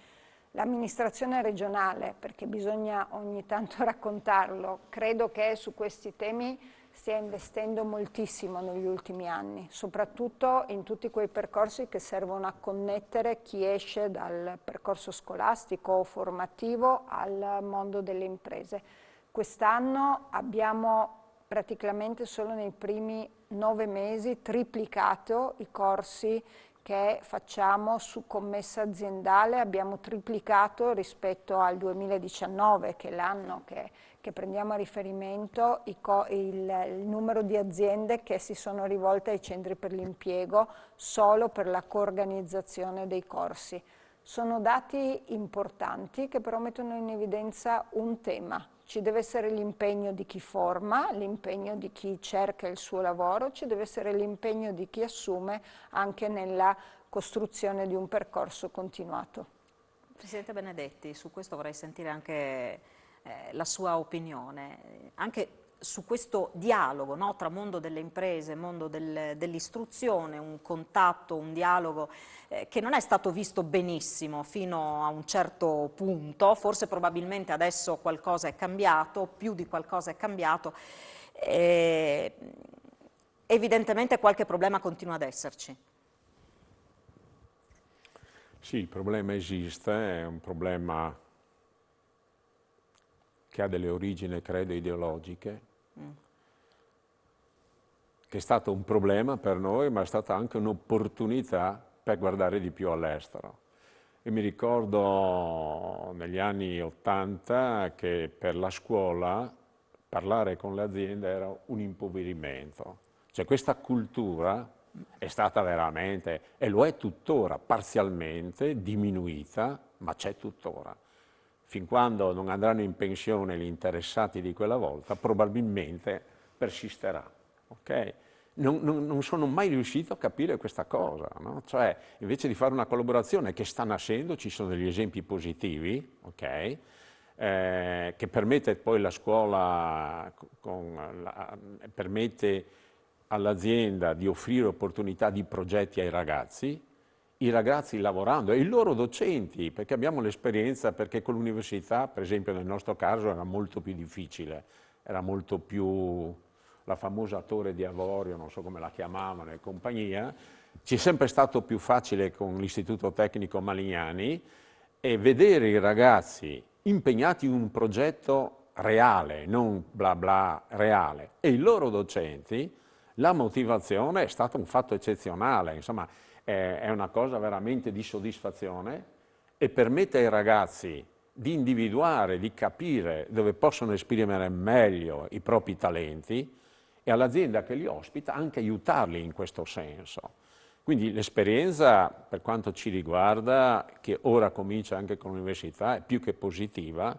L'amministrazione regionale, perché bisogna ogni tanto raccontarlo, credo che su questi temi stia investendo moltissimo negli ultimi anni, soprattutto in tutti quei percorsi che servono a connettere chi esce dal percorso scolastico o formativo al mondo delle imprese. Quest'anno abbiamo praticamente solo nei primi 9 mesi triplicato i corsi che facciamo su commessa aziendale, abbiamo triplicato rispetto al 2019, che è l'anno che prendiamo a riferimento, il numero di aziende che si sono rivolte ai centri per l'impiego solo per la coorganizzazione dei corsi. Sono dati importanti che però mettono in evidenza un tema. Ci deve essere l'impegno di chi forma, l'impegno di chi cerca il suo lavoro, ci deve essere l'impegno di chi assume anche nella costruzione di un percorso continuato. Presidente Benedetti, su questo vorrei sentire anche la sua opinione, anche su questo dialogo, no, tra mondo delle imprese e mondo dell'istruzione, un contatto, un dialogo che non è stato visto benissimo fino a un certo punto, forse probabilmente adesso qualcosa è cambiato, più di qualcosa è cambiato, evidentemente qualche problema continua ad esserci. Sì, il problema esiste, è un problema che ha delle origini, credo, ideologiche, che è stato un problema per noi, ma è stata anche un'opportunità per guardare di più all'estero. E mi ricordo negli anni '80 che per la scuola parlare con le aziende era un impoverimento. Cioè questa cultura è stata veramente, e lo è tuttora, parzialmente diminuita, ma c'è tuttora. Fin quando non andranno in pensione gli interessati di quella volta, probabilmente persisterà. Okay? Non sono mai riuscito a capire questa cosa, no? Cioè, invece di fare una collaborazione che sta nascendo, ci sono degli esempi positivi, okay? Che permette poi la scuola, permette all'azienda di offrire opportunità di progetti ai ragazzi, i ragazzi lavorando e i loro docenti, perché abbiamo l'esperienza, perché con l'università, per esempio nel nostro caso, era molto più difficile, era molto più la famosa torre di avorio, non so come la chiamavano e compagnia, ci è sempre stato più facile con l'Istituto Tecnico Malignani e vedere i ragazzi impegnati in un progetto reale, non bla bla, reale, e i loro docenti, la motivazione è stato un fatto eccezionale, insomma è una cosa veramente di soddisfazione e permette ai ragazzi di individuare, di capire dove possono esprimere meglio i propri talenti e all'azienda che li ospita anche aiutarli in questo senso. Quindi l'esperienza, per quanto ci riguarda, che ora comincia anche con l'università, è più che positiva,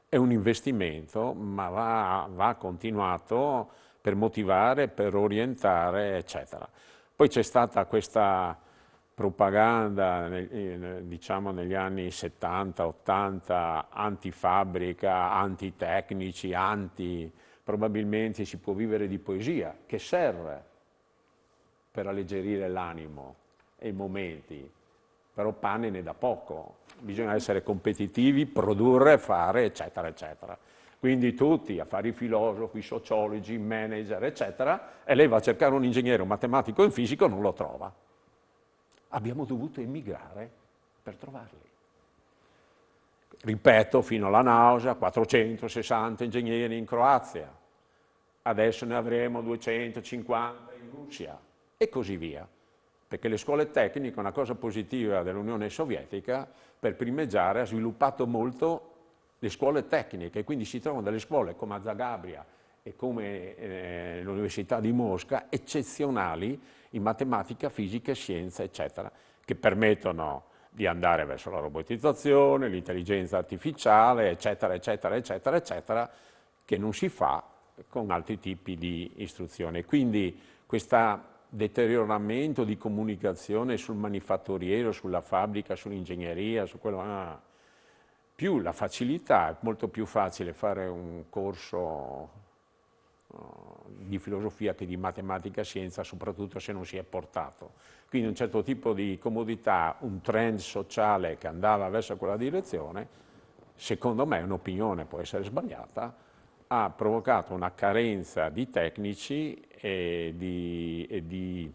è un investimento, ma va continuato per motivare, per orientare, eccetera. Poi c'è stata questa propaganda, diciamo negli anni 70-80, antifabbrica, antitecnici, probabilmente si può vivere di poesia, che serve per alleggerire l'animo e i momenti, però pane ne dà poco, bisogna essere competitivi, produrre, fare, eccetera, eccetera. Quindi tutti a fare i filosofi, i sociologi, i manager, eccetera, e lei va a cercare un ingegnere, un matematico e un fisico, non lo trova. Abbiamo dovuto emigrare per trovarli. Ripeto, fino alla nausea, 460 ingegneri in Croazia, adesso ne avremo 250 in Russia e così via. Perché le scuole tecniche, una cosa positiva dell'Unione Sovietica, per primeggiare ha sviluppato molto le scuole tecniche, quindi si trovano delle scuole come a Zagabria e come l'Università di Mosca, eccezionali in matematica, fisica, scienza, eccetera, che permettono di andare verso la robotizzazione, l'intelligenza artificiale, eccetera, eccetera, eccetera, eccetera, che non si fa con altri tipi di istruzione. Quindi questo deterioramento di comunicazione sul manifatturiero, sulla fabbrica, sull'ingegneria, su quello, più la facilità, è molto più facile fare un corso di filosofia che di matematica e scienza, soprattutto se non si è portato. Quindi un certo tipo di comodità, un trend sociale che andava verso quella direzione, secondo me, un'opinione può essere sbagliata, ha provocato una carenza di tecnici e di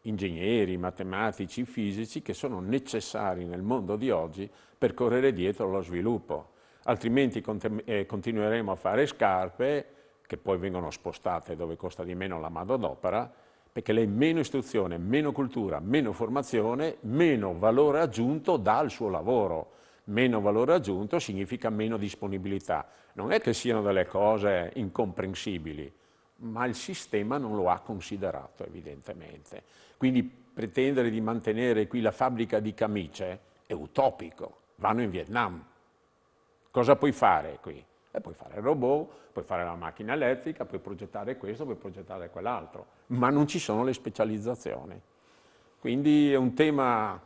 ingegneri, matematici, fisici che sono necessari nel mondo di oggi per correre dietro allo sviluppo. Altrimenti continueremo a fare scarpe che poi vengono spostate dove costa di meno la manodopera, perché lei meno istruzione, meno cultura, meno formazione, meno valore aggiunto dà al suo lavoro. Meno valore aggiunto significa meno disponibilità. Non è che siano delle cose incomprensibili, ma il sistema non lo ha considerato evidentemente. Quindi pretendere di mantenere qui la fabbrica di camicie è utopico, vanno in Vietnam. Cosa puoi fare qui? Puoi fare il robot, puoi fare la macchina elettrica, puoi progettare questo, puoi progettare quell'altro, ma non ci sono le specializzazioni. Quindi è un tema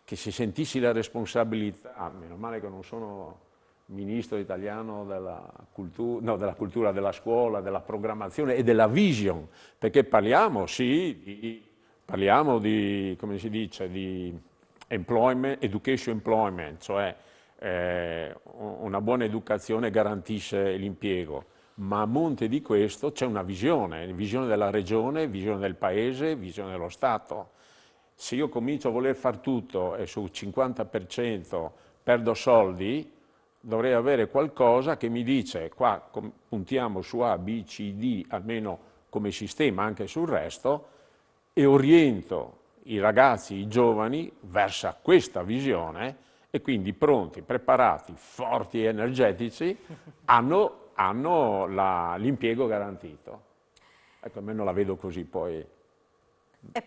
che se sentissi la responsabilità, meno male che non sono ministro italiano della cultura, della scuola, della programmazione e della vision, perché parliamo, sì, parliamo di, come si dice, di employment, education employment, cioè una buona educazione garantisce l'impiego, ma a monte di questo c'è una visione della regione, visione del paese, visione dello Stato. Se io comincio a voler far tutto e sul 50% perdo soldi, dovrei avere qualcosa che mi dice qua puntiamo su A, B, C, D, almeno come sistema anche sul resto, e oriento i ragazzi, i giovani verso questa visione e quindi pronti, preparati, forti e energetici hanno l'impiego garantito. Ecco, almeno la vedo così poi. E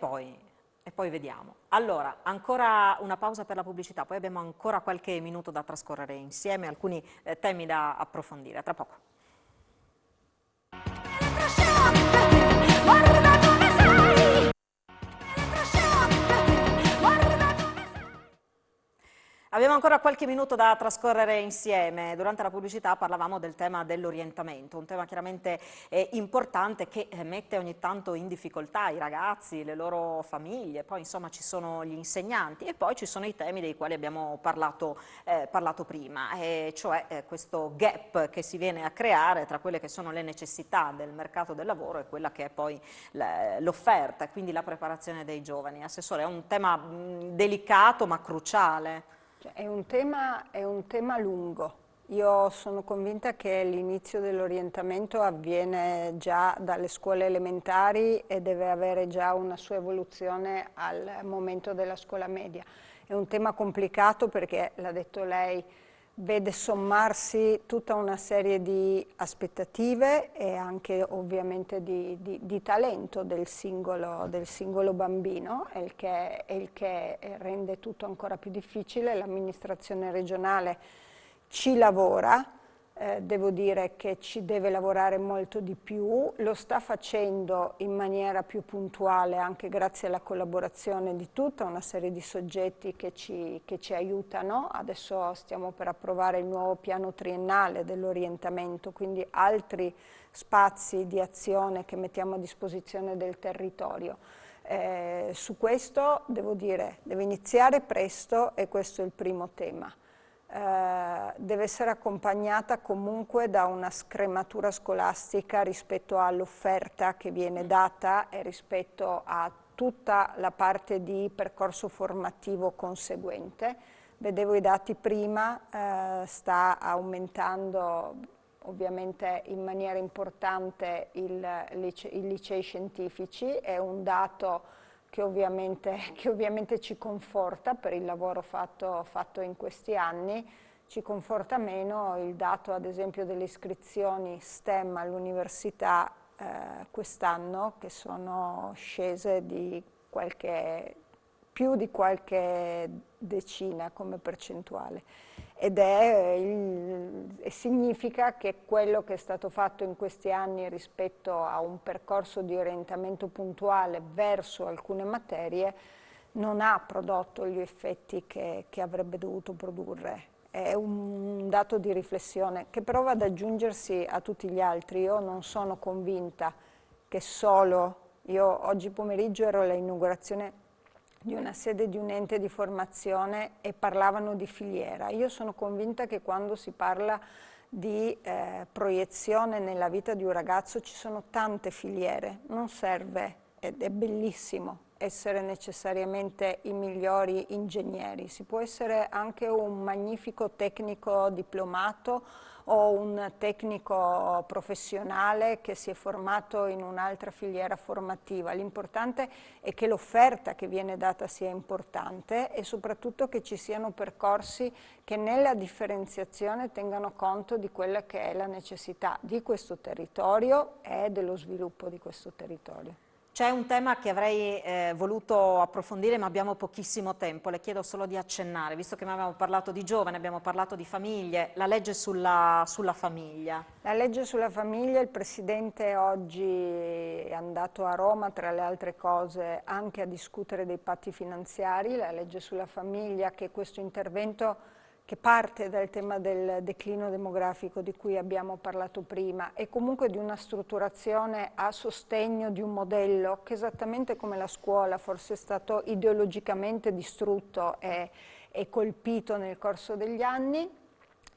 poi vediamo. Allora, ancora una pausa per la pubblicità, poi abbiamo ancora qualche minuto da trascorrere insieme, alcuni temi da approfondire. Tra poco. Abbiamo ancora qualche minuto da trascorrere insieme. Durante la pubblicità parlavamo del tema dell'orientamento, un tema chiaramente importante che mette ogni tanto in difficoltà i ragazzi, le loro famiglie, poi insomma ci sono gli insegnanti e poi ci sono i temi dei quali abbiamo parlato prima, cioè questo gap che si viene a creare tra quelle che sono le necessità del mercato del lavoro e quella che è poi l'offerta, quindi la preparazione dei giovani. Assessore, è un tema delicato ma cruciale. È un tema lungo. Io sono convinta che l'inizio dell'orientamento avviene già dalle scuole elementari e deve avere già una sua evoluzione al momento della scuola media. È un tema complicato perché, l'ha detto lei, vede sommarsi tutta una serie di aspettative e anche ovviamente di talento del singolo bambino, il che rende tutto ancora più difficile. L'amministrazione regionale ci lavora, devo dire che ci deve lavorare molto di più, lo sta facendo in maniera più puntuale anche grazie alla collaborazione di tutta una serie di soggetti che ci aiutano. Adesso stiamo per approvare il nuovo piano triennale dell'orientamento, quindi altri spazi di azione che mettiamo a disposizione del territorio. Su questo devo dire, deve iniziare presto e questo è il primo tema. Deve essere accompagnata comunque da una scrematura scolastica rispetto all'offerta che viene data e rispetto a tutta la parte di percorso formativo conseguente. Vedevo i dati prima, sta aumentando ovviamente in maniera importante i licei scientifici, è un dato che ovviamente ci conforta per il lavoro fatto in questi anni. Ci conforta meno il dato, ad esempio, delle iscrizioni STEM all'università quest'anno, che sono scese di più di qualche decina come percentuale. E significa che quello che è stato fatto in questi anni rispetto a un percorso di orientamento puntuale verso alcune materie non ha prodotto gli effetti che avrebbe dovuto produrre. È un dato di riflessione che prova ad aggiungersi a tutti gli altri. Io non sono convinta che io oggi pomeriggio ero all'inaugurazione di una sede di un ente di formazione e parlavano di filiera. Io sono convinta che quando si parla di proiezione nella vita di un ragazzo ci sono tante filiere, non serve, ed è bellissimo, essere necessariamente i migliori ingegneri, si può essere anche un magnifico tecnico diplomato o un tecnico professionale che si è formato in un'altra filiera formativa. L'importante è che l'offerta che viene data sia importante e soprattutto che ci siano percorsi che nella differenziazione tengano conto di quella che è la necessità di questo territorio e dello sviluppo di questo territorio. C'è un tema che avrei voluto approfondire, ma abbiamo pochissimo tempo. Le chiedo solo di accennare, visto che noi abbiamo parlato di giovani, abbiamo parlato di famiglie, la legge sulla famiglia. La legge sulla famiglia, il Presidente oggi è andato a Roma, tra le altre cose, anche a discutere dei patti finanziari. La legge sulla famiglia, che è questo intervento che parte dal tema del declino demografico di cui abbiamo parlato prima e comunque di una strutturazione a sostegno di un modello che, esattamente come la scuola, forse è stato ideologicamente distrutto e colpito nel corso degli anni.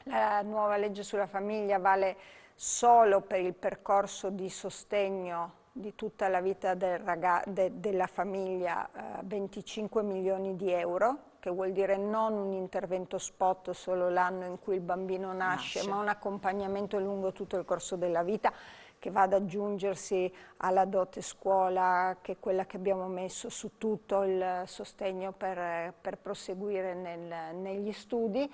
La nuova legge sulla famiglia vale solo per il percorso di sostegno di tutta la vita della famiglia, 25 milioni di euro, che vuol dire non un intervento spot solo l'anno in cui il bambino nasce, ma un accompagnamento lungo tutto il corso della vita, che va ad aggiungersi alla dote scuola, che è quella che abbiamo messo su tutto il sostegno per proseguire negli studi.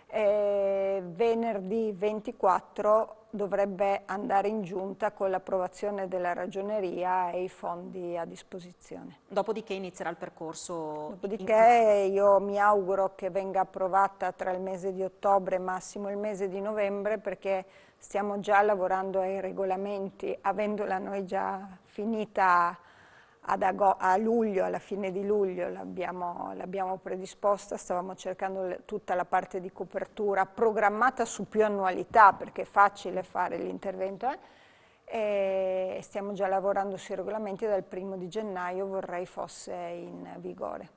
Venerdì 24 dovrebbe andare in giunta con l'approvazione della ragioneria e i fondi a disposizione. Dopodiché inizierà il percorso? Dopodiché io mi auguro che venga approvata tra il mese di ottobre e massimo il mese di novembre, perché stiamo già lavorando ai regolamenti, avendola noi già finita a luglio, alla fine di luglio l'abbiamo predisposta, stavamo cercando tutta la parte di copertura programmata su più annualità, perché è facile fare l'intervento, e stiamo già lavorando sui regolamenti e dal 1° di gennaio vorrei fosse in vigore.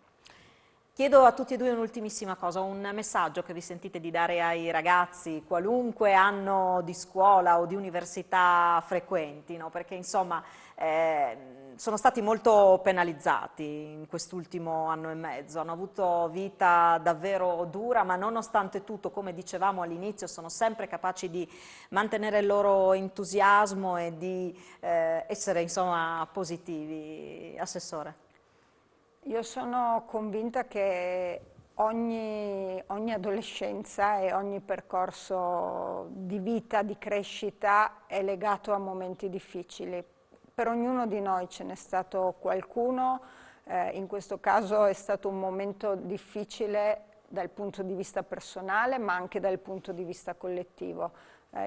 Chiedo a tutti e due un'ultimissima cosa, un messaggio che vi sentite di dare ai ragazzi, qualunque anno di scuola o di università frequentino, perché insomma sono stati molto penalizzati in quest'ultimo anno e mezzo, hanno avuto vita davvero dura, ma nonostante tutto, come dicevamo all'inizio, sono sempre capaci di mantenere il loro entusiasmo e di essere insomma positivi. Assessore. Io sono convinta che ogni adolescenza e ogni percorso di vita, di crescita è legato a momenti difficili. Per ognuno di noi ce n'è stato qualcuno, in questo caso è stato un momento difficile dal punto di vista personale ma anche dal punto di vista collettivo.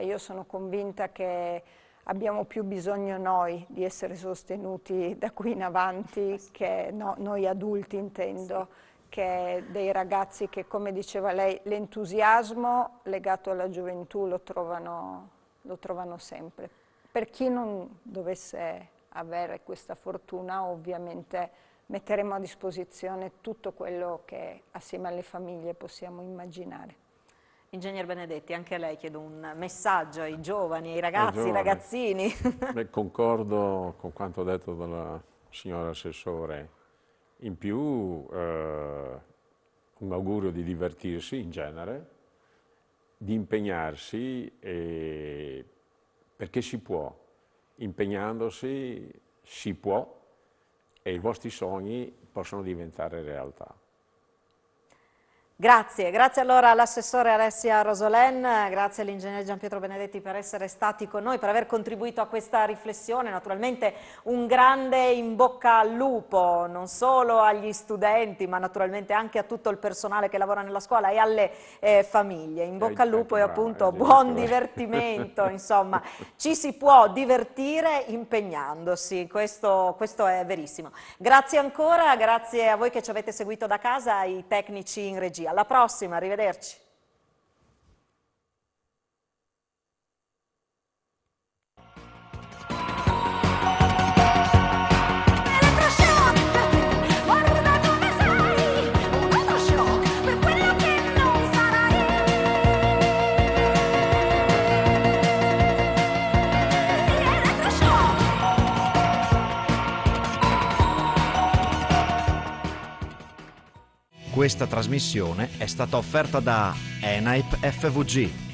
Io sono convinta che abbiamo più bisogno noi di essere sostenuti da qui in avanti, che noi adulti intendo, che dei ragazzi che, come diceva lei, l'entusiasmo legato alla gioventù lo trovano sempre. Per chi non dovesse avere questa fortuna, ovviamente metteremo a disposizione tutto quello che assieme alle famiglie possiamo immaginare. Ingegner Benedetti, anche a lei chiedo un messaggio ai giovani, ai ragazzi, ai ragazzini. Beh, concordo con quanto detto dalla signora Assessore. In più un augurio di divertirsi in genere, di impegnarsi, perché si può. Impegnandosi si può e i vostri sogni possono diventare realtà. Grazie allora all'assessore Alessia Rosolen, grazie all'ingegner Gianpietro Benedetti per essere stati con noi, per aver contribuito a questa riflessione. Naturalmente un grande in bocca al lupo, non solo agli studenti, ma naturalmente anche a tutto il personale che lavora nella scuola e alle famiglie. In bocca al lupo e appunto buon divertimento, insomma, ci si può divertire impegnandosi, questo è verissimo. Grazie ancora, grazie a voi che ci avete seguito da casa, ai tecnici in regia. Alla prossima, arrivederci. Questa trasmissione è stata offerta da ENAIP FVG.